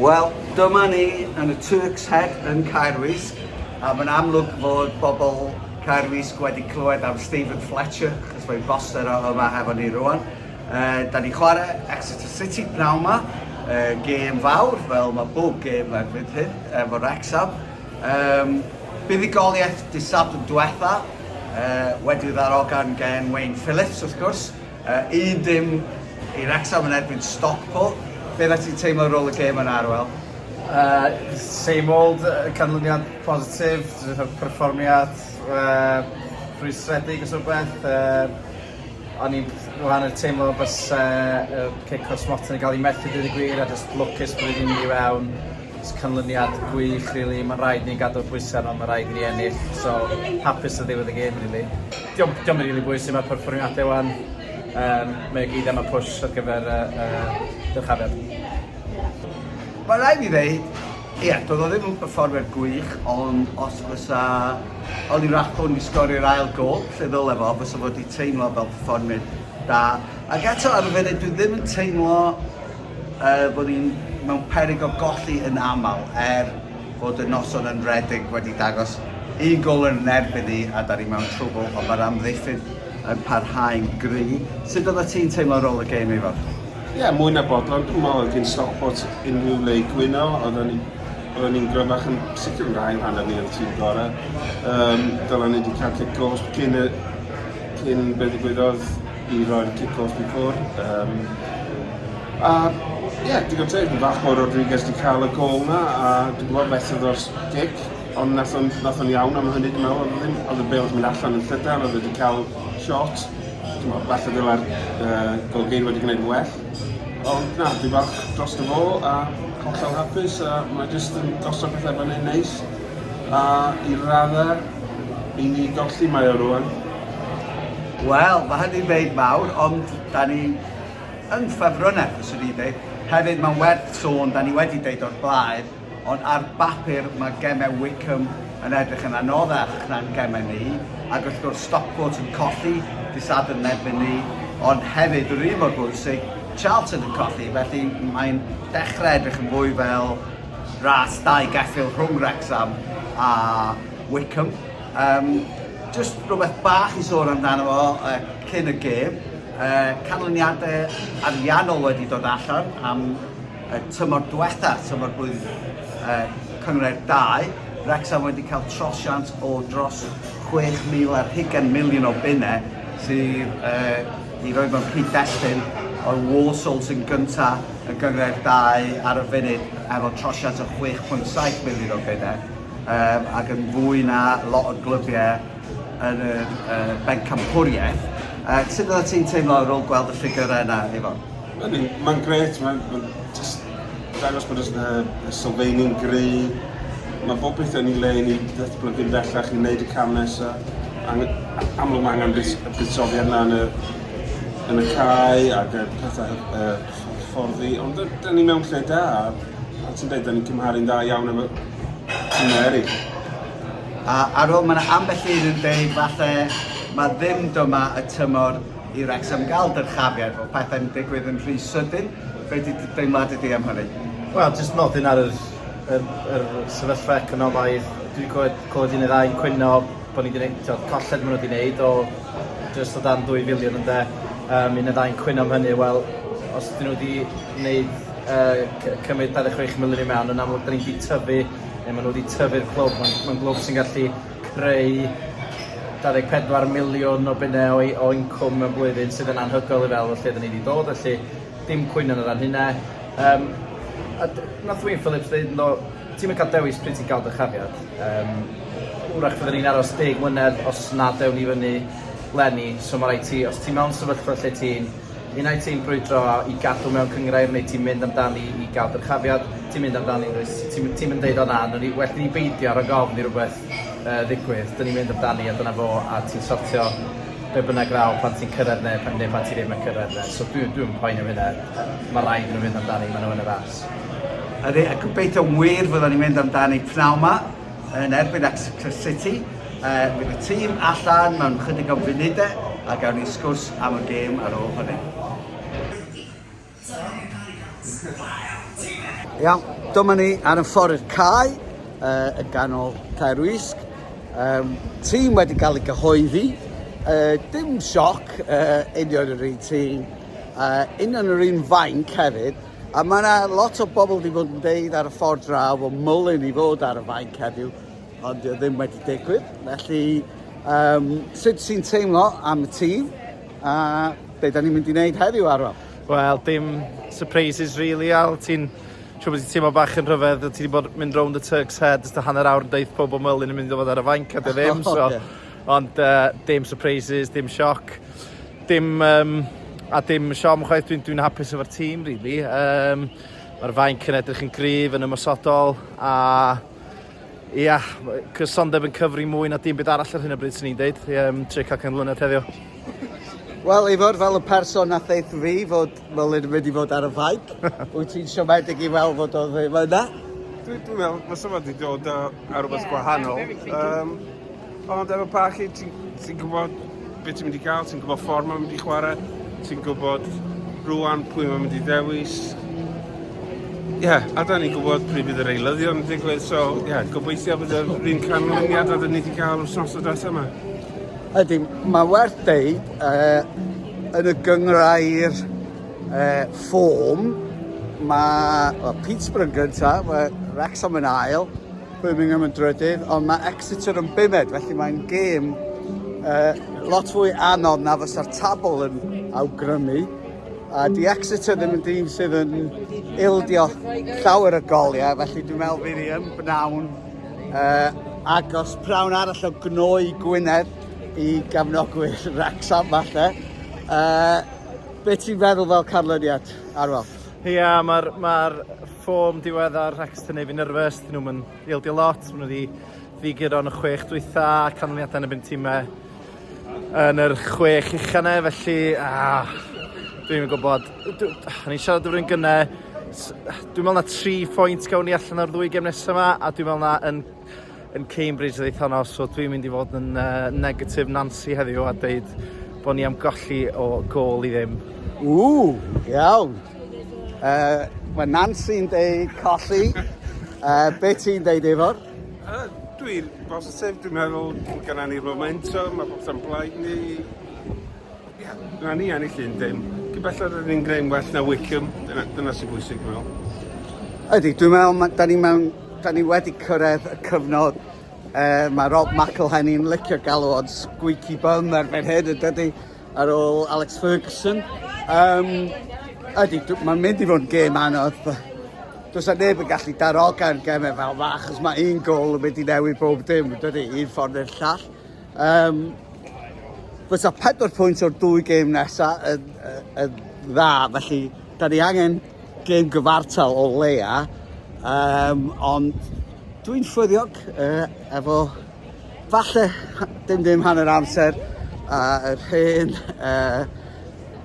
Wel, dyma ni yn y Turk's Head yn Nghaerwysg, a mae'n amlwg fod bobl Nghaerwysg wedi clywed am Stephen Fletcher, chos mae'n boster yma hefo ni rwan. Da ni chwarae Exeter City pnawn yma, gêm fawr, fel mae bob gêm erbyn hyn, efo Wrecsam. Buddigoliaeth dydd Sadwrn diwetha, wedi'i ddarogan gen Wayne Phillips, wrth gwrs. Un dim i Wrecsam yn erbyn Stockport. Be ddech ti'n teimlo ar ôl y gêm yna, Arwel? Same old, canlyniad positif, perfformiad rhwystredig os rhywbeth. O'n i'n rhan o'r teimlo bys cic o'r smotan i gael ei methu dydd y gwir a just lwcus bod i'n mynd i fewn. Canlyniad gwych, really. Mae'n rhaid ni'n gadw'r bwysau, ond mae'n rhaid ni ennill. So, hapus o ddiwedd y gêm, really. Diolch yn rili bwysig, mae'r perfformiadau wan. Mae gyd am y push ar gyfer dyrchafiad. Mae'n rhaid i ddeud, doedd o ddim yn perfformiad gwych, ond os fysa Oli Rathbone i sgorio'r ail gol, lle ddyle fo, fysa fod i teimlo fel perfformiad da. Ac eto ar y funud, dwi ddim yn teimlo bod ni'n mewn peryg o golli yn aml, fod y noson yn Reading wedi dangos un gol yn erbyn ni a da ni mewn trwbl, ond mae'r amddiffyn yn parhau'n gry. Sut oedd ti'n teimlo ar ôl y gêm efo? Mwy na bodlon. Dwi'n meddwl oedd gen Stockport unrhyw le i gwyno. Oedden ni'n gryfach yn sicr yn rhaid hanner ni o'r tîm gorau. Dylan ni wedi cael kick-offs cyn beth ddigwyddodd i roi'r kick-offs before. Digon teg, dwi'n fach bod Rodriguez wedi cael y gol na a dwi'n gwybod beth oedd o'r gic, ond nath o'n iawn am hynny, dwi'n meddwl, oedd y bel wedi mynd allan yn Llydan, oedd wedi cael shot. Dwi'n meddwl, falle dylai'r golgeir wedi gwneud well. Ond na, dwi'n fach dros y fo a hollol hapus a mae jyst yn gosod pethau fan hyn neis. A i raddau, i ni golli mae o rwan. Wel, mae hynny'n dweud mawr, ond da ni yn ffefrynnau, fyswn i dweud. Hefyd, mae'n werth sôn, da ni wedi dweud o'r blaen, ond ar bapur mae gemau Wickham yn edrych yn anoddach na'n gemau ni, ac wrth gwrs Stockport yn colli, dydd Sadwrn erbyn ni, ond hefyd, yr un mor bwysig, Charlton yn colli, felly mae'n dechrau edrych yn fwy fel ras dau geffil rhwng Wrecsam a Wickham. Just rhywbeth bach i sôn amdano fo cyn y gêm. Canlyniadau ariannol wedi dod allan am tymor diwetha, tymor blwyddyn Cynghrair 2. Wrecsam wedi cael trosiant o dros 6,000 ar 20 miliwn o bunnau sydd i roi mewn cyd-destun o'r Walsall sy'n gyntaf yn Cynghrair 2 ar y funud efo trosiant o 6.7 miliwn o bunnau ac yn fwy na lot o glybiau yn y bencampwriaeth. Sut oedd ti'n teimlo ar ôl gweld y ffigurau yna, Ifon? Mae'n gret, mae'n just dangos bod y sylfaeni'n gry. Mae bob beth yn ei le i ni ddatblygu'n bellach i wneud y cam nesaf. Amlwg mae angen buddsoddiad yna yn y cae ac y pethau fforddi, ond da ni mewn lle da a ti'n dweud da ni'n cymharu'n da iawn efo tîmau eraill. A ar ôl mae yna ambell un yn dweud falle mae ddim dyma y tymor i Wrecsam gael dyrchafiad o pethau'n digwydd yn rhy sydyn. Be di deimlad ydi am hynny? Wel, jyst nodyn ar yr sefyllfa economaidd. Dwi wedi clywed un y ddau'n cwyno bod ni wedi gwneud, colled maen nhw wedi gwneud o jyst o dan 2 filiwn yn de. Un y ddau'n cwyno am hynny, wel, os dyn nhw wedi gwneud cymryd 26 miliwn i mewn, yn amlwg da ni wedi tyfu, neu maen nhw wedi tyfu'r clwb. Mae'n glwb sy'n gallu creu 24 miliwn o bunnau o incwm y blwyddyn sydd yn anhygoel i fel lle da ni wedi dod, felly dim cwyno yn yr hynna. Nath Wayne Phillips dweud, ti'n mynd cael dewis pryd ti'n gael dyrchafiad. wrach fydden ni'n aros 10 mlynedd os nad ewn ni fyny lenni. So mae rhaid ti, os ti mewn sefyllfa lle ti'n unai ti'n brwydro i gadw mewn cyngrair neu ti'n mynd amdani i gael dyrchafiad, ti'n mynd amdani, ti'n mynd deud o'na, well ni beidio ar y gofn i rhywbeth ddigwydd, dyn ni'n mynd amdani a dyna fo a ti'n sortio be bynnag raw pan ti'n cyrraedd neu pan ti ddim yn cyrraedd neu. So dwi'n poen am hynna, mae rhaid nhw'n mynd amdani, maen nhw yn y ras. Ydy, a gobeithio wir fyddwn ni'n mynd amdani pnawn yma yn erbyn Exeter City. Fydd y tîm allan mewn chydig o funudau a gawn ni sgwrs am y gêm ar ôl hynny. Iawn, dyma ni ar y ffordd i'r cae y ganol Nghaerwysg. Tîm wedi cael ei gyhoeddi. Dim sioc, union yr un tîm. Union yr un fainc hefyd. A mae yna lot o bobl wedi bod yn deud ar y ffordd draw o mwlyn i fod ar y fainc heddiw, ond ddim wedi digwydd. Felly, sut sy'n teimlo am y tîm a be da ni'n mynd i wneud heddiw Arwel? Wel, dim surprises really, Al. Ti'n siŵr bod ti'n teimlo bach yn rhyfedd, ti wedi bod mynd round y Turk's Head ys da hanner awr yn deud pob o Merlin yn mynd i fod ar y fainc, a dy ddim. So, ond dim surprises, dim sioc, dim siom chwaith, dwi'n hapus efo'r tîm, really. Mae'r fainc yn edrych yn gryf, yn ymosodol, a ia, cysondeb yn cyfri mwy na dim byd arall ar hyn o bryd sy'n ni'n deud, tri cael canlynedd heddiw. Wel, Ifor, fel y person na ddeith fi fod Merlin yn mynd i fod ar y fainc, wyt ti'n siomedig i weld fod o ddim yna? Dwi'n meddwl, mae sefyll wedi dod ar rhywbeth gwahanol. Ond efo pachi, ti'n gwybod beth ti'n mynd i gael, ti'n gwybod ffordd mae'n mynd i chwarae, ti'n gwybod rwan pwy mae'n mynd i ddewis. A da ni'n gwybod pryd bydd yr eilyddion yn digwydd, so gobeithio bydd yr un canlyniad a da ni wedi cael wrthnos o dros yma. Ydy, mae werth deud yn y gyngrair ffom, mae Peterborough yn gyntaf, mae Wrecsam yn ail, Birmingham yn drydydd, ond mae Exeter yn bumed, felly mae'n gêm lot fwy anodd na fysa'r tabl yn awgrymu. A di Exeter ddim yn dîm sydd yn ildio llawer y goliau, felly dwi'n meddwl fydd hi yn bnawn agos prawn arall o gnoi Gwynedd i gefnogwyr Wrecsam falle. Be ti'n feddwl fel canlyniad, Arwel? Ia, mae'r ffom diweddar Exeter neu fi nerfus, dyn nhw'n ildio lot, maen nhw wedi ddigir o'n y 6 dwytha, canlyniadau yn y byn tîmau yn yr 6 uchanau, felly dwi'n gwybod, ni'n siarad o'r un gynnau, dwi'n meddwl na 3 pwynt gawn ni allan o'r 2 gêm nesaf yma, a dwi'n meddwl na yn Cambridge yn eithaf, so dwi'n mynd i fod yn negative Nancy heddiw a deud bod ni am golli o gol i ddim. Iawn. Mae Nancy'n deud colli. Be ti'n deud Ifor? Dwi'n positif, dwi'n meddwl gyda ni'r momentum, mae bod yn blaid ni. Dyna ni ennill un dim. Gybellad yn un greim well na Wickham, dyna sy'n bwysig mewn. Ydy, dwi'n meddwl da ni wedi cyrraedd y cyfnod. Mae Rob McElhenney'n licio galw o'n squeaky bum erbyn hyn ydy ar ôl Alex Ferguson. Ydy, mae'n mynd i fod yn gêm anodd. Does na neb yn gallu darogan gemau fel fa, achos mae un gol yn mynd i newid bob dim, dydy, un ffordd i'r llall. Fysa 4 pwynt o'r 2 gêm nesaf yn dda, felly da ni angen gêm gyfartal o leia, ond dwi'n ffyddiog efo falle dim hanner amser yr hen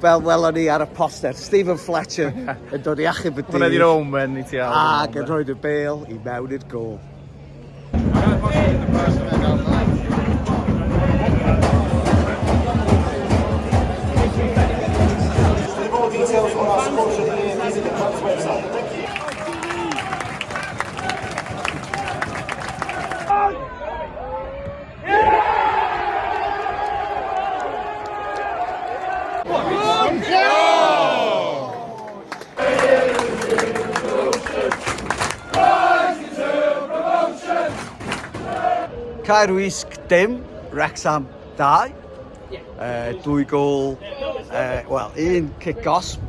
fel welon ni ar y poster, Stephen Fletcher yn dod i achub y dydd. Hwna di'r omen i ti awr. Ac yn rhoi'r bêl i mewn i'r gol. More details on our sponsorship here, visit the club's website. Thank you. Nghaerwysg dim, Wrecsam 2. 2 gol, un kick-osp.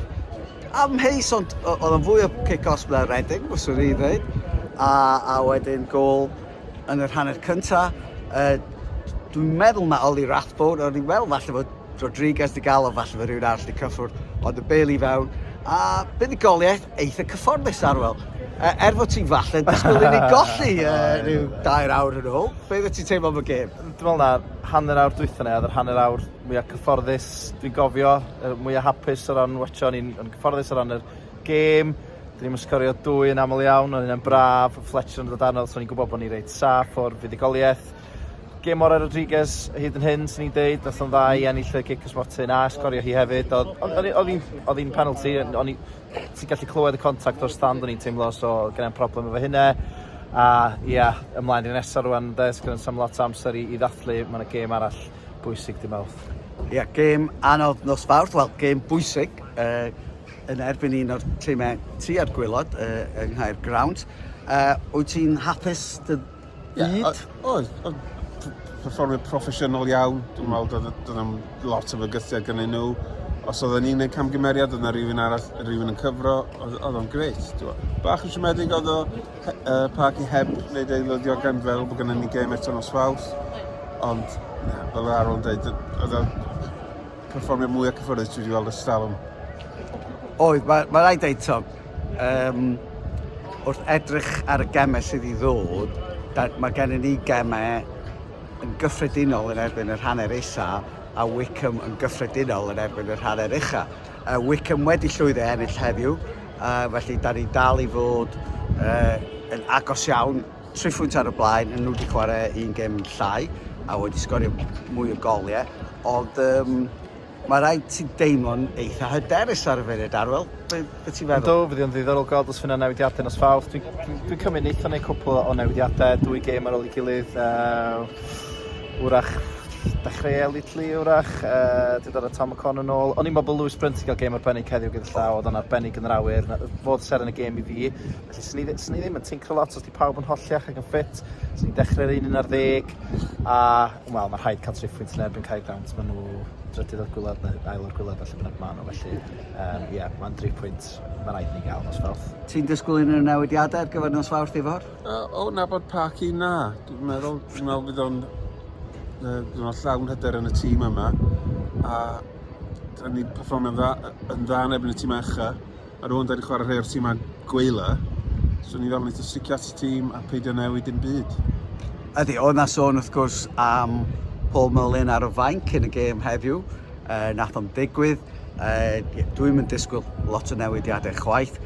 Amheus, ond oedd yn fwy o kick-osp na Reading, fyswn i ddweud. A wedyn gol yn yr hanner cyntaf. Dwi'n meddwl mae Oli Rathbone, o'n i'n meddwl falle fod Rodriguez di gael o falle fod rhywun arall di cyffwrdd, ond y bel i fewn. A buddigoliaeth eitha cyfforddus Arwel. Fod ti falle disgwyl i ni golli rhyw 2 awr yn ôl, beth wyt ti'n teimlo am y gêm? Dwi'n meddwl na hanner awr dwytha ne, oedd yr hanner awr mwyaf cyfforddus, dwi'n gofio, mwyaf hapus o ran watcho, o'n cyfforddus o ran yr gêm, dyn ni'n sgorio 2 yn aml iawn, o'n i'n braf, Fletcher yn dod anodd, so ni'n gwybod bod ni'n reit saff o'r fuddugoliaeth. Gêm o'r Rodriguez hyd yn hyn, sy'n ni'n deud, nath o'n dda i ennill y gic ysmortyn a sgorio hi hefyd. Oedd hi'n penalty, ti'n gallu clywed y contact o'r stand o'n i'n teimlo, so gen i'n problem efo hynna. A ia, ymlaen i'r nesaf rwan, gyda'n sam lot o amser i ddathlu, mae'n gêm arall bwysig dim mawrth. Ia, gêm anodd nos Fawrth, wel, gêm bwysig yn erbyn un o'r tîmau tu ar gwylod yng Nghaergrawnt. Wyt ti'n hapus dy byd? Oedd perfformio proffesiynol iawn, dwi'n meddwl doedd am lot o fygythiad gynnyn nhw. Os oedd ni'n gwneud camgymeriad, oedd yna rhywun arall, rhywun yn cyfro, oedd o'n greit. Bach yn siomedig oedd o Parky heb wneud ei lydiogan fel bod gyda ni gêm eto nos Fawrth. Ond, fel Arwel yn dweud, oedd o perfformio mwy o cyffyrddus dwi wedi gweld y stalwm. Oedd, mae rhaid dweud Tom, wrth edrych ar y gemau sydd i ddod, mae gennym ni gemau yn gyffredinol yn erbyn yr hanner isa a Wrecsam yn gyffredinol yn erbyn yr hanner ucha. Wrecsam wedi llwyddo ennill heddiw, felly da ni dal i fod yn agos iawn, 3 phwynt ar y blaen, yn nhw wedi chwarae 1 gêm llai a wedi sgorio mwy o goliau, ond mae rhaid ti'n deimlo'n eitha hyderus ar y funud Arwel, beth ti'n feddwl? Fydd yn ddiddorol gweld os fyna newidiadau nos Fawrth. Dwi'n cymryd neitho neu cwpl o newidiadau, 2 gêm ar ôl ei gilydd, wrach dechrau Elitli wrach, dwi'n dod o Tom O'Connor yn ôl. O'n i'n meddwl bod Lewis Brunt i gael gêm arbennig heddiw gyda llaw, oedd o'n arbennig yn yr awyr, fodd ser yn y gêm i fi. Felly, sy'n ni ddim yn tincro lot os di pawb yn holliach ac yn ffit. Sy'n ni dechrau'r 1-10, a wel, mae'r rhaid cael 3 phwynt yn erbyn Caergrawnt. Maen nhw drydydd o'r gwylad, ail o'r gwylad, felly bynnag maen nhw. Felly, mae'n 3 pwynt, mae'n rhaid ni gael nos Fawrth. Ti'n disgwyl un o'r newidiadau ar gyfer nos Fawrth i fod? O, na bod Parky na. Dwi'n meddwl fydd o'n llawn hyder yn y tîm yma, a da ni'n perfformio yn dda yn erbyn y tîm ucha, a rwy'n da ni'n chwarae rhai o'r tîm gweila, so ni ddol yn eitha sticio at y tîm a peidio newid dim byd. Ydy, oedd na sôn wrth gwrs am Paul Mullin ar y fainc yn y gêm heddiw, nath o'n digwydd. Dwi'n mynd disgwyl lot o newidiadau chwaith.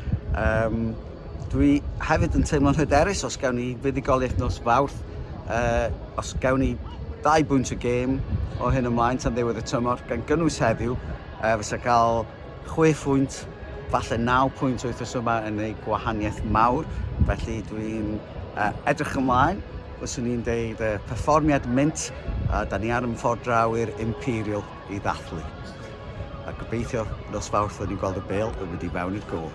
Dwi hefyd yn teimlo'n hyderus os gawn ni fuddugoliaeth nos Fawrth, os gawn ni 2 bwynt y gêm o hyn ymlaen tan ddiwedd y tymor, gan gynnwys heddiw, fysa cael 6 pwynt, falle 9 pwynt wythnos yma yn ei gwahaniaeth mawr. Felly dwi'n edrych ymlaen, fyswn ni'n deud perfformiad mint, a da ni ar ymffordd draw i'r Imperial i ddathlu. A gobeithio nos Fawrth o'n ni'n gweld y bêl yn mynd i fewn i'r gôl.